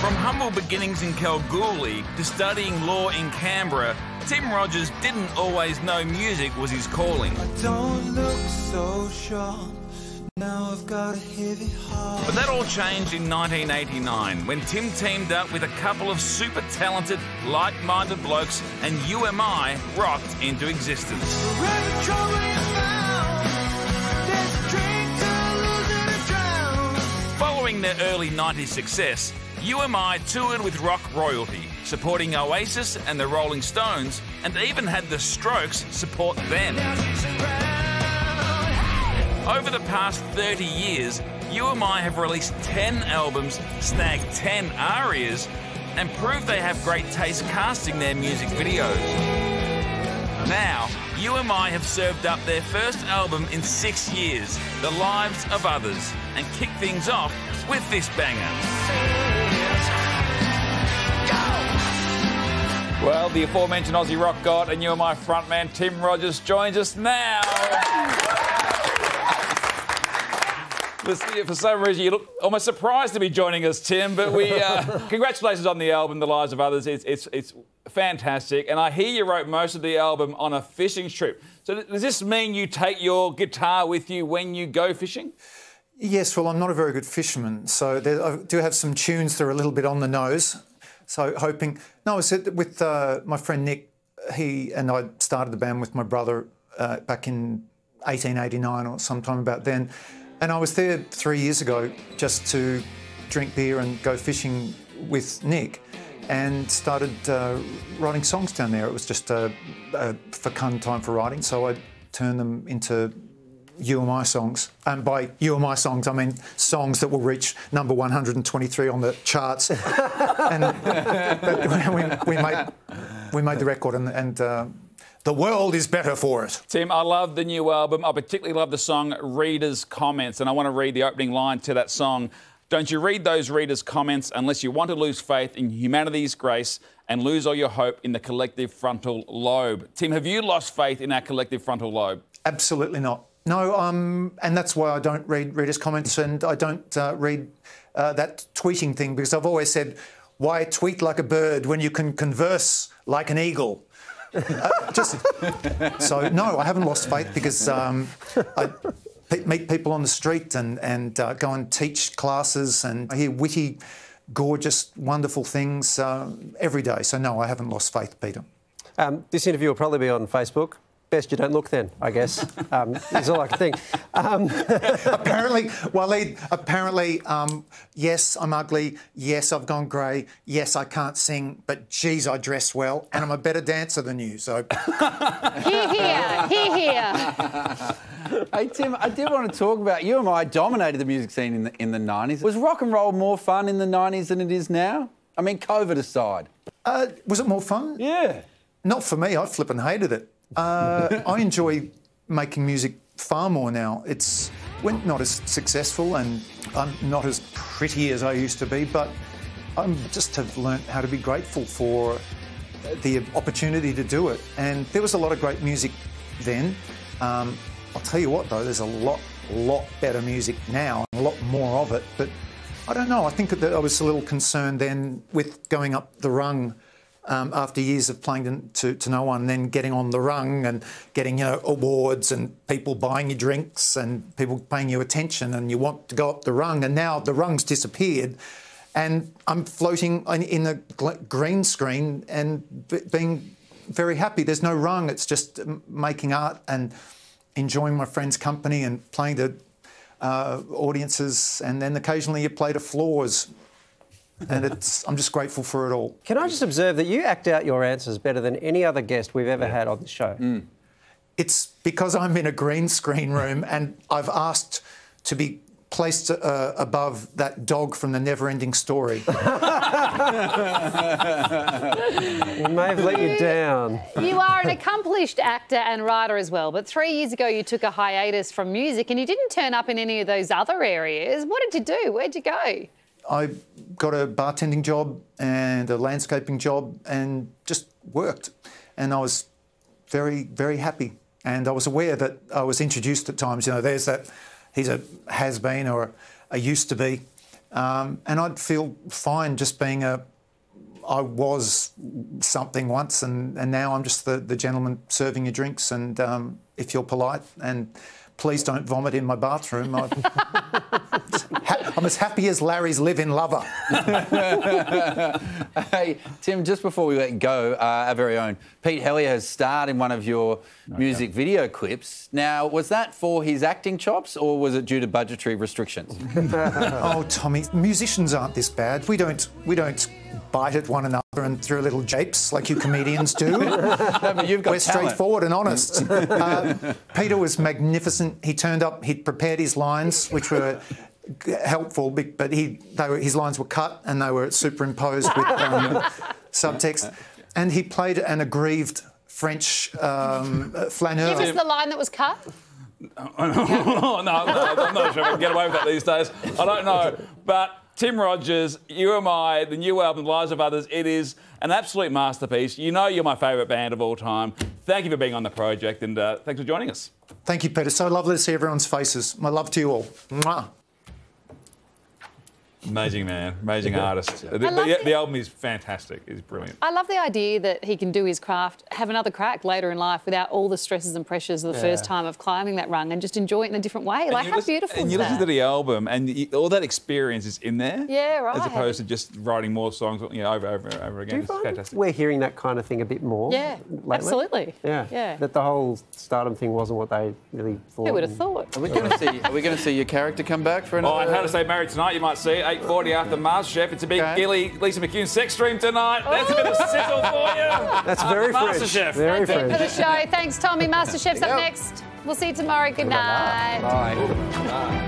From humble beginnings in Kalgoorlie to studying law in Canberra, Tim Rogers didn't always know music was his calling. I don't look so sure. Now I've got a heavy heart. But that all changed in 1989 when Tim teamed up with a couple of super talented, like-minded blokes and UMI rocked into existence. Wherever trouble you found, there's a drink to lose and a drown. Following their early 90s success, UMI toured with rock royalty, supporting Oasis and the Rolling Stones, and even had the Strokes support them. Over the past 30 years, UMI have released 10 albums, snagged 10 arias, and proved they have great taste casting their music videos. Now, UMI have served up their first album in 6 years, The Lives of Others, and kick things off with this banger. Well, the aforementioned Aussie rock god and UMI frontman Tim Rogers joins us now. For some reason, you look almost surprised to be joining us, Tim, but we congratulations on the album, The Lives of Others. It's fantastic, and I hear you wrote most of the album on a fishing trip. So does this mean you take your guitar with you when you go fishing? Yes, well, I'm not a very good fisherman, so I do have some tunes that are a little bit on the nose. So hoping... No, I said with my friend Nick, he and I started the band with my brother back in 1889 or sometime about then. And I was there 3 years ago just to drink beer and go fishing with Nick and started writing songs down there. It was just a fecund time for writing, so I turned them into UMI songs. And by UMI songs, I mean songs that will reach number 123 on the charts. And we made the record and the world is better for it. Tim, I love the new album. I particularly love the song Readers' Comments, and I want to read the opening line to that song. Don't you read those readers' comments unless you want to lose faith in humanity's grace and lose all your hope in the collective frontal lobe. Tim, have you lost faith in our collective frontal lobe? Absolutely not. No, and that's why I don't read readers' comments and I don't read that tweeting thing, because I've always said, why tweet like a bird when you can converse like an eagle? So, no, I haven't lost faith because I meet people on the street and go and teach classes and I hear witty, gorgeous, wonderful things every day. So, no, I haven't lost faith, Peter. This interview will probably be on Facebook. Best you don't look then, I guess, is all I can think. Apparently, Waleed, yes, I'm ugly, yes, I've gone grey, yes, I can't sing, but geez, I dress well, and I'm a better dancer than you, so... Hear, hear, hear, hear. Hey, Tim, I did want to talk about... UMI dominated the music scene in the 90s. Was rock and roll more fun in the 90s than it is now? I mean, COVID aside. Was it more fun? Yeah. Not for me, I flippin' hated it. I enjoy making music far more now. We're not as successful and I'm not as pretty as I used to be, but I just have learnt how to be grateful for the opportunity to do it. And there was a lot of great music then. I'll tell you what, though, there's a lot better music now, and a lot more of it. But I don't know, I think that I was a little concerned then with going up the rung after years of playing to no one, then getting on the rung and getting, you know, awards and people buying you drinks and people paying you attention and you want to go up the rung, and now the rung's disappeared and I'm floating in a green screen and being very happy. There's no rung, it's just making art and enjoying my friends' company and playing to audiences, and then occasionally you play to floors. And I'm just grateful for it all. Can I just observe that you act out your answers better than any other guest we've ever had on the show? Mm. It's because I'm in a green screen room and I've asked to be placed above that dog from the Never-Ending Story. We may have let you down. You are an accomplished actor and writer as well, but 3 years ago you took a hiatus from music and you didn't turn up in any of those other areas. What did you do? Where'd you go? I got a bartending job and a landscaping job and just worked. And I was very, very happy. And I was aware that I was introduced at times, you know, there's that, he's a has-been or a used to be. And I'd feel fine just being I was something once, and now I'm just the gentleman serving you drinks. And if you're polite, and please don't vomit in my bathroom. I'm as happy as Larry's live-in lover. Hey, Tim, just before we let go, our very own Pete Hellier has starred in one of your music video clips. Now, was that for his acting chops, or was it due to budgetary restrictions? Oh, Tommy, musicians aren't this bad. We don't bite at one another and throw little japes like you comedians do. No, but you've got We're talent. straightforward and honest. Peter was magnificent. He turned up, he'd prepared his lines, which were helpful, but his lines were cut and they were superimposed with subtext. And he played an aggrieved French flaneur. Give us the line that was cut. No, I'm not sure if I can get away with that these days. I don't know. But Tim Rogers, You Am I, the new album, Lives of Others, it is an absolute masterpiece. You know you're my favourite band of all time. Thank you for being on the project, and thanks for joining us. Thank you, Peter. So lovely to see everyone's faces. My love to you all. Mwah. Amazing man, amazing artist. The album is fantastic. It's brilliant. I love the idea that he can do his craft, have another crack later in life without all the stresses and pressures of the first time of climbing that rung, and just enjoy it in a different way. Like, how beautiful and is you that? listen to the album, and all that experience is in there. Yeah, right. As opposed to just writing more songs, over again. It's fantastic. We're hearing that kind of thing a bit more. Yeah, lately. absolutely. Yeah. Yeah. That the whole stardom thing wasn't what they really thought. Who would have thought? Are we going to see your character come back for another? Oh, and How to Stay Married Tonight, you might see it, 8:40 after MasterChef. It's a big Gilly, Lisa McCune sex stream tonight. That's a bit of sizzle for you. That's very French. MasterChef. Very That's it French. for the show. Thanks, Tommy. MasterChef's up next. We'll see you tomorrow. Good night. Bye. Bye.